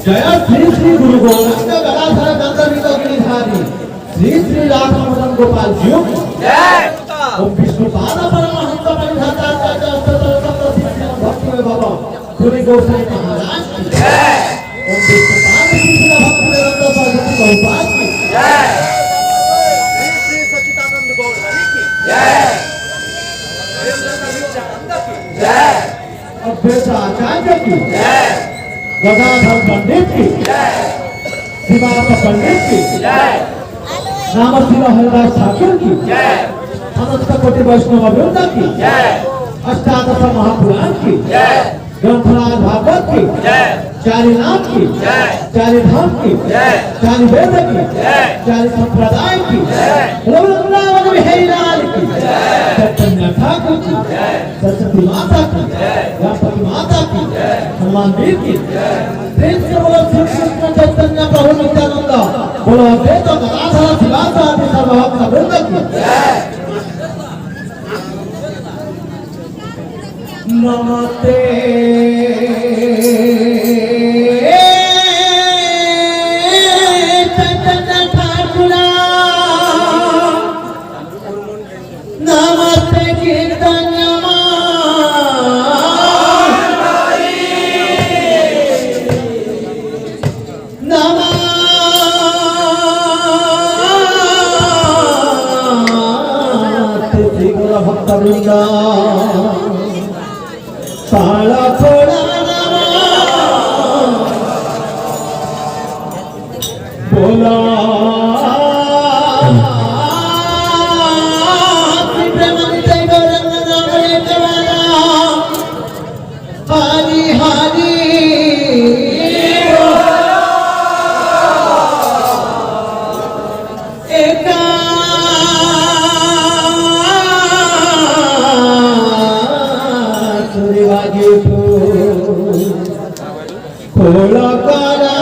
जय श्री श्री गुरु गोविंद गदाधर गंधर्व गिरिधारी श्री श्री राधा मदन गोपाल जी जय। ओम विष्णुपाद परमहंस परिधाता भक्ति में बाबा पूरी गोसाई महाराज की जय। ओम विष्णुपाद कृष्ण भक्ति वेदांत सरस्वती बहुपाद की जय। श्री श्री सच्चिदानंद गौड़ हरि की जय। जय। अद्वैत आचार्य की जय। गदाधर पंडित की जय। शिवानंद पंडित की जय। रामसिंह हरिदास ठाकुर की जय। अनंत कोटि वैष्णव वृंद की जय। अष्टादश महापुराण की जय। ग्रंथराज भागवत की जय। चारि नाम की जय। चारि धाम की जय। चारि वेद की जय। चारि संप्रदाय की जय। वृंदावन बिहारी लाल की जय। चैतन्य ठाकुर की जय। सरस्वती माता की जय। गणपति माता की जय। हनुमान देव की जय। प्रेम से बोलो श्री कृष्ण चैतन्य प्रभु नित्यानंद बोलो अद्वैत गदाधर शिवासादि सर्वभक्त वृंद की जय। नमस्ते चैतन्य ठाकुरा नमस्ते कीर्तन नमस्ते भक्त वृंदा काला थोड़ा बोला हरी हरी खोला काला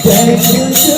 जय कुछ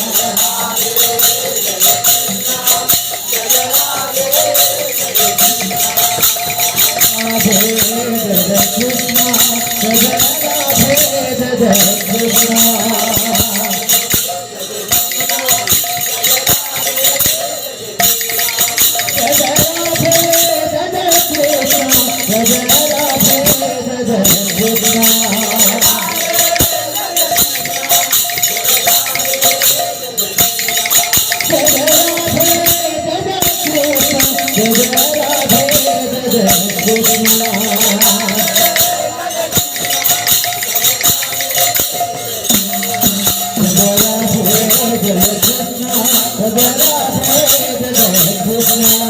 Bihari Jai Radhe Jai Krishna, Jai Radhe Jai Krishna.